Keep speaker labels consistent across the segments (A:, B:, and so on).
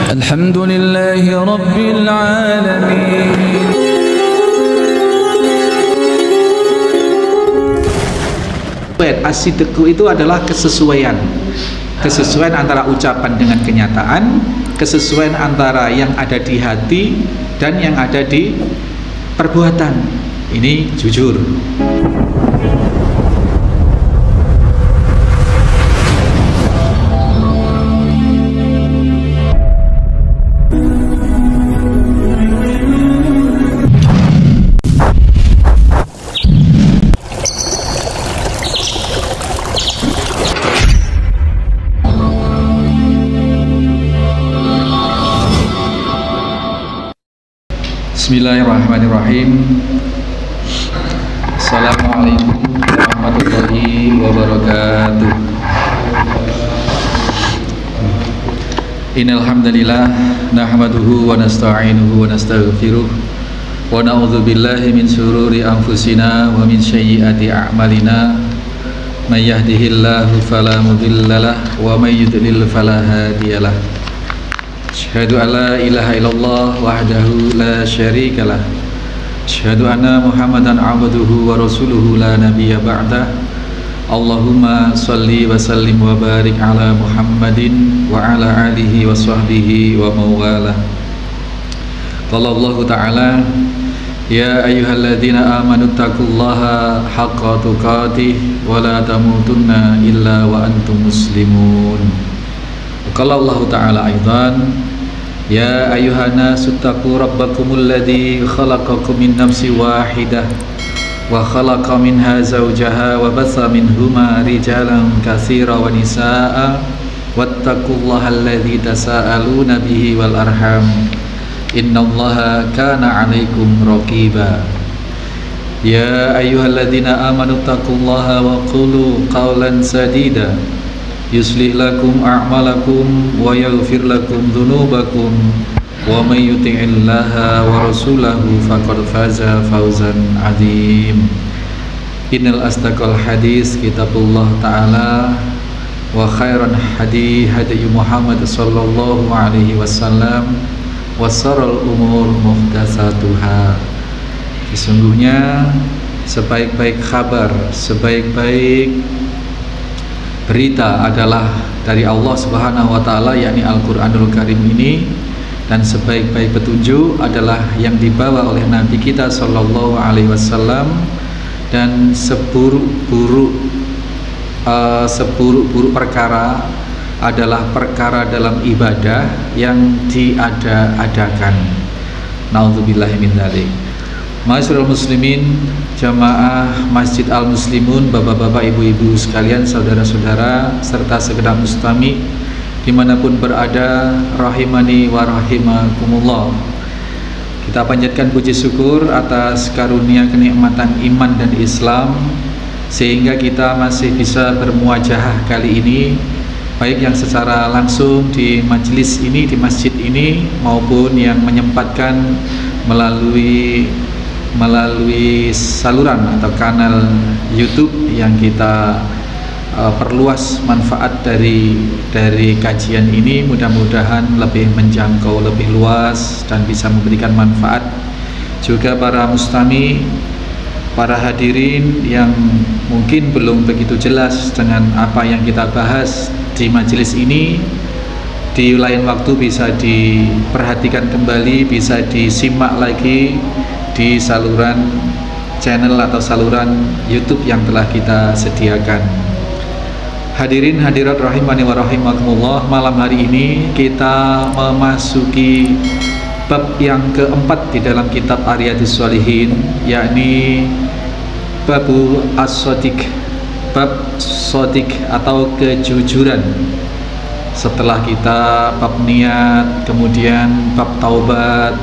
A: Alhamdulillahi Rabbil Alamin.
B: As-sidqu itu adalah kesesuaian antara ucapan dengan kenyataan, kesesuaian antara yang ada di hati dan yang ada di perbuatan. Ini jujur. Bismillahirrahmanirrahim. Assalamualaikum warahmatullahi wabarakatuh. Innal hamdalillah nahmaduhu wa nasta'inuhu wa nastaghfiruh wa na'udzu billahi min shururi anfusina wa min sayyiati a'malina. May yahdihillahu fala mudhillalah wa may yudlil fala hadiyalah. Asyhadu an la ilaha illallah wahdahu la syarikalah. Asyhadu anna Muhammadan abduhu wa rasuluhu la nabiyya ba'dah. Allahumma salli wa sallim wa barik ala Muhammadin wa ala alihi wa sahbihi wa mawalah. Qala Allah ta'ala, ya ayyuhalladzina amanu taqullaha haqqa tuqatih wa la tamutunna illa wa antum muslimun. Qala Allah ta'ala aidan, ya ayyuhan nasu taqu rabbakumul ladzi khalaqakum min nafsin wahidah wa khalaqa minha zawjaha wa batha minhuma rijalan katsiran wa nisaa'a wattaqullaha alladzi tasaaluna bihi wal arham innallaha kana 'alaikum raqiba. Ya ayyuhalladzina amanu taqullaha wa qulu qawlan sadida yuslih lakum a'malakum wa yaghfir lakum dhunubakum wa may yuti'illaha wa rasulahu faqad faza fawzan 'adzim. Innal asdaqal hadis kitabullah ta'ala wa khairan hadi Muhammad sallallahu alaihi wasallam wa sharral umur muhdatsatuha. Sesungguhnya sebaik-baik kabar, sebaik-baik berita adalah dari Allah Subhanahu wa taala, yakni Al-Qur'anul Karim ini, dan sebaik-baik petunjuk adalah yang dibawa oleh Nabi kita sallallahu alaihi wasallam, dan seburuk-buruk perkara adalah perkara dalam ibadah yang diada-adakan. Nauzubillahi min dzalik. Ma'asyiral muslimin, jamaah Masjid Al-Muslimun, bapak-bapak, ibu-ibu sekalian, saudara-saudara, serta segenap mustami dimanapun berada, rahimani wa rahimakumullah. Kita panjatkan puji syukur atas karunia kenikmatan iman dan Islam, sehingga kita masih bisa bermuajahah kali ini, baik yang secara langsung di majelis ini, di masjid ini, maupun yang menyempatkan melalui saluran atau kanal YouTube yang kita perluas manfaat dari kajian ini. Mudah-mudahan lebih menjangkau, lebih luas, dan bisa memberikan manfaat juga para mustami, para hadirin yang mungkin belum begitu jelas dengan apa yang kita bahas di majelis ini. Di lain waktu bisa diperhatikan kembali, bisa disimak lagi di saluran channel atau saluran YouTube yang telah kita sediakan. Hadirin hadirat rahimani wa rahimakumullah, malam hari ini kita memasuki bab yang keempat di dalam kitab Riyadhus Shalihin, yakni babu as-shadiq, bab shadiq atau kejujuran. Setelah kita bab niat, kemudian bab taubat,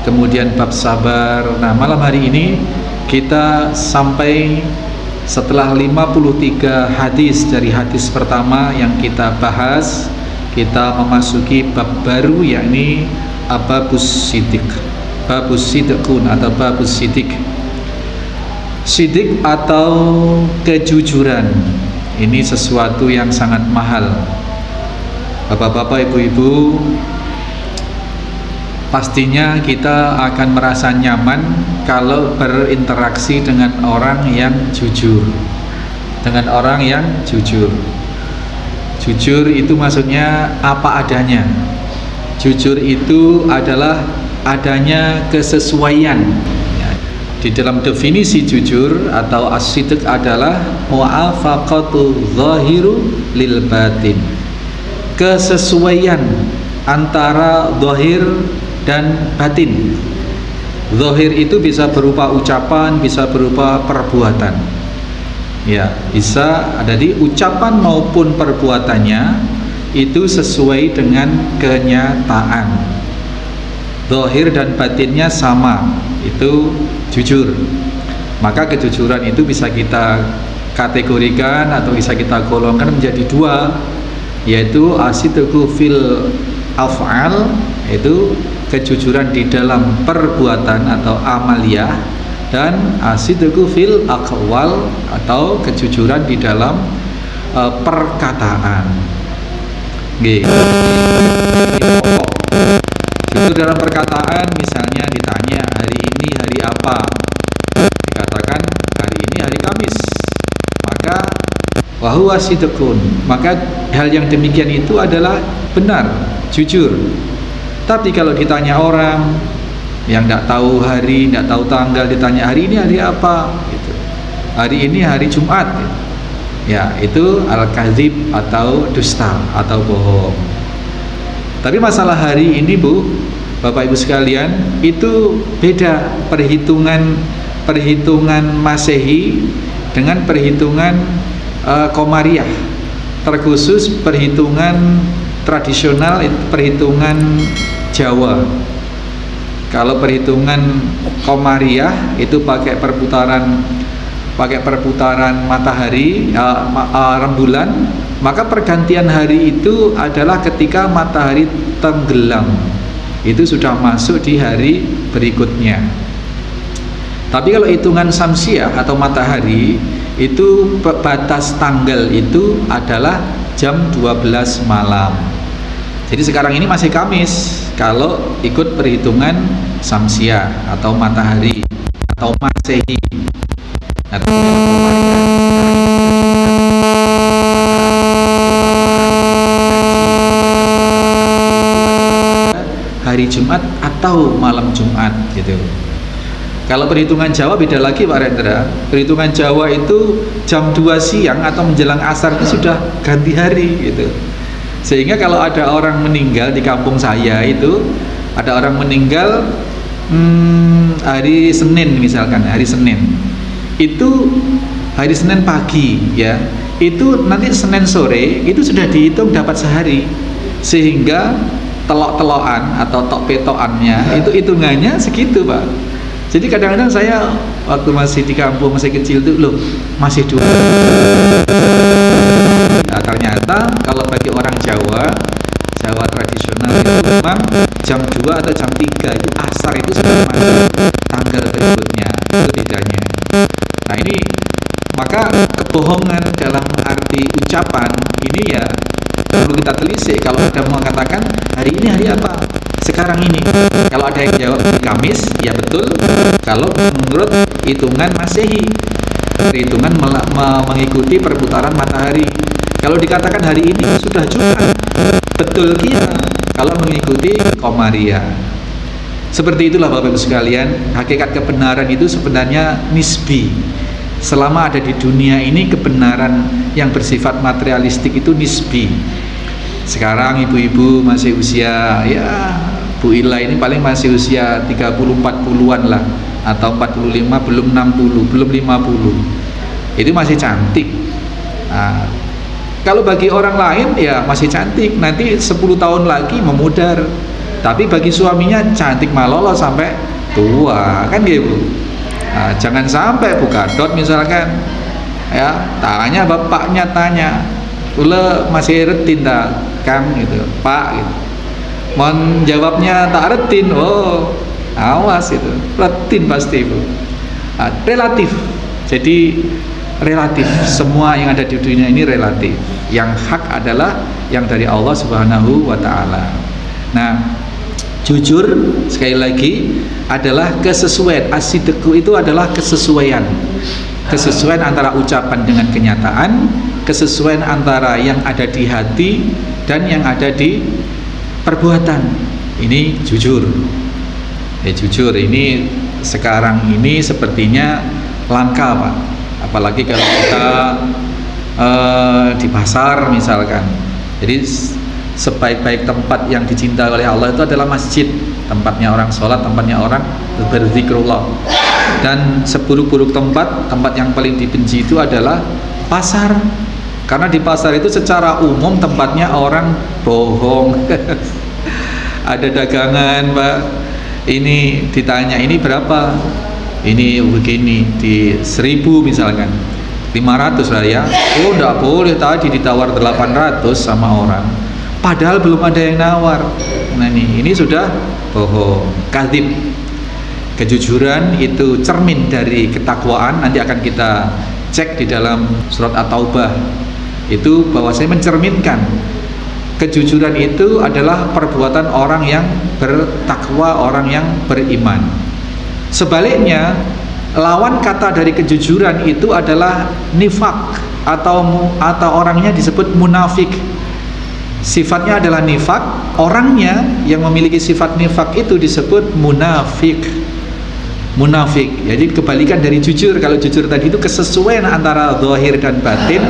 B: kemudian bab sabar. Nah, malam hari ini kita sampai setelah 53 hadis dari hadis pertama yang kita bahas, kita memasuki bab baru, yakni babus siddiq, babus sidqun atau babus siddiq. Siddiq atau kejujuran ini sesuatu yang sangat mahal. Bapak-bapak, ibu-ibu, pastinya kita akan merasa nyaman kalau berinteraksi dengan orang yang jujur. Dengan orang yang jujur. Jujur itu maksudnya apa adanya. Jujur itu adalah adanya kesesuaian. Di dalam definisi jujur atau as-sidq adalah mu'afaqatu zahiru lil batin, kesesuaian antara zahir dan batin. Zahir itu bisa berupa ucapan, bisa berupa perbuatan. Ya, bisa ada di ucapan maupun perbuatannya itu sesuai dengan kenyataan. Zahir dan batinnya sama, itu jujur. Maka kejujuran itu bisa kita kategorikan atau bisa kita golongkan menjadi dua, yaitu as-sidqu fil af'al, yaitu kejujuran di dalam perbuatan atau amaliyah, dan as-sidqu fil aqwal atau kejujuran di dalam perkataan. Jujur dalam perkataan, misalnya ditanya hari ini hari apa, dikatakan hari ini hari Kamis, maka wahuwa sidqun, maka hal yang demikian itu adalah benar, jujur. Tapi kalau ditanya orang yang tidak tahu hari, tidak tahu tanggal, ditanya hari ini hari apa, gitu. Hari ini hari Jumat, ya itu al-kadzib atau dusta atau bohong. Tapi masalah hari ini, Bu, Bapak Ibu sekalian, itu beda perhitungan Masehi dengan perhitungan Komariah. Terkhusus perhitungan tradisional, perhitungan Jawa. Kalau perhitungan Komariah itu pakai perputaran matahari, rembulan, maka pergantian hari itu adalah ketika matahari tenggelam. Itu sudah masuk di hari berikutnya. Tapi kalau hitungan Samsiah atau matahari, itu batas tanggal itu adalah jam 12 malam. Jadi sekarang ini masih Kamis kalau ikut perhitungan Samsiah atau matahari atau Masehi. Hari Jumat atau malam Jumat gitu. Kalau perhitungan Jawa beda lagi, Pak Rendra. Perhitungan Jawa itu jam 2 siang atau menjelang asar itu sudah ganti hari gitu. Sehingga kalau ada orang meninggal di kampung saya itu, ada orang meninggal hari Senin misalkan, hari Senin. Itu hari Senin pagi ya. Itu nanti Senin sore itu sudah dihitung dapat sehari. Sehingga telok-telokan atau tok-petokannya itu hitungannya segitu, Pak. Jadi kadang-kadang saya waktu masih di kampung, masih kecil itu loh, masih 2. Nah, ternyata kalau bagi orang Jawa tradisional itu memang jam 2 atau jam 3 itu asar itu sudah masuk tanggal berikutnya. Itu bedanya. Nah, ini maka kebohongan dalam arti ucapan ini ya perlu kita telisik. Kalau ada mengatakan hari ini hari apa, sekarang ini, kalau ada yang jawab Kamis, ya betul. Kalau menurut hitungan Masehi, perhitungan mengikuti perputaran matahari. Kalau dikatakan hari ini sudah Jumat, betul kita kalau mengikuti Komariah. Seperti itulah Bapak Ibu sekalian, hakikat kebenaran itu sebenarnya nisbi. Selama ada di dunia ini, kebenaran yang bersifat materialistik itu nisbi. Sekarang ibu-ibu masih usia, ya Bu Ila ini paling masih usia 30-40an lah, atau 45, belum 60, belum 50. Itu masih cantik. Nah, kalau bagi orang lain ya masih cantik, nanti 10 tahun lagi memudar. Tapi bagi suaminya cantik malolo sampai tua, kan gitu. Nah, jangan sampai buka dot misalkan, ya tanya bapaknya, tanya, "Ule masih retin tak, Kang?" gitu, "Pak," gitu. Mohon jawabnya tak retin, oh awas itu, retin pasti itu. Nah, relatif. Jadi relatif, semua yang ada di dunia ini relatif. Yang hak adalah yang dari Allah Subhanahu wa Ta'ala. Nah, Jujur sekali lagi adalah kesesuaian. As-sidqu itu adalah kesesuaian. Kesesuaian antara ucapan dengan kenyataan, kesesuaian antara yang ada di hati dan yang ada di perbuatan. Ini jujur. Jujur ini sekarang ini sepertinya langka, Pak. Apalagi kalau kita di pasar misalkan. Jadi sebaik-baik tempat yang dicintai oleh Allah itu adalah masjid, tempatnya orang sholat, tempatnya orang berzikrullah. Dan seburuk-buruk tempat yang paling dibenci itu adalah pasar, karena di pasar itu secara umum tempatnya orang bohong. Ada dagangan, Pak, ini ditanya ini berapa, ini begini, di 1000 misalkan, 500 lah ya. Oh enggak boleh, tadi ditawar 800 sama orang, padahal belum ada yang nawar. Nah ini sudah bohong, kadzib. Kejujuran itu cermin dari ketakwaan. Nanti akan kita cek di dalam surat At-Taubah itu bahwa saya mencerminkan kejujuran itu adalah perbuatan orang yang bertakwa, orang yang beriman. Sebaliknya, lawan kata dari kejujuran itu adalah nifak, atau orangnya disebut munafik. Sifatnya adalah nifak, orangnya yang memiliki sifat nifak itu disebut munafik. Munafik, jadi kebalikan dari jujur. Kalau jujur tadi itu kesesuaian antara zahir dan batin,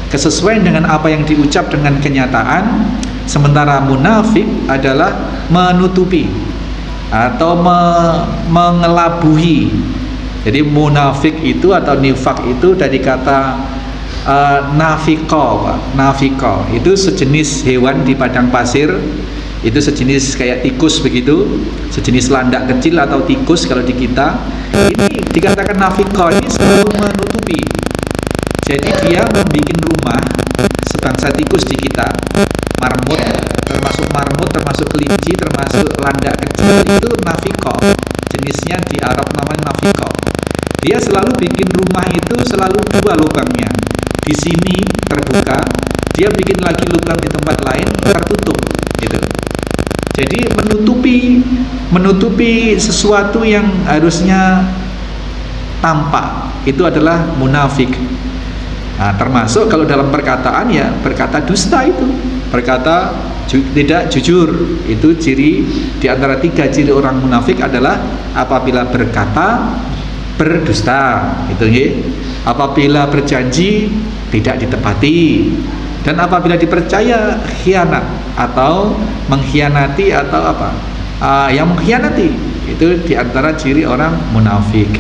B: kesesuaian dengan apa yang diucap dengan kenyataan. Sementara munafik adalah menutupi atau mengelabuhi. Jadi munafik itu atau nifak itu dari kata nafiko. Nafiko itu sejenis hewan di padang pasir. Itu sejenis kayak tikus begitu, sejenis landak kecil atau tikus kalau di kita. Ini dikatakan nafiko, ini selalu menutupi. Jadi dia membuat rumah sebangsa tikus di kita. Marmut, termasuk kelinci, termasuk landak kecil, itu nafiko. Jenisnya di Arab namanya nafiko. Dia selalu bikin rumah itu selalu 2 lubangnya. Di sini terbuka, dia bikin lagi lubang di tempat lain tertutup, gitu. Jadi menutupi sesuatu yang harusnya tampak, itu adalah munafik. Nah, termasuk kalau dalam perkataan ya berkata dusta, itu berkata tidak jujur. Itu ciri di antara 3 ciri orang munafik adalah apabila berkata berdusta, itu ya. Apabila berjanji tidak ditepati, dan apabila dipercaya khianat atau mengkhianati atau yang mengkhianati. Itu diantara ciri orang munafik.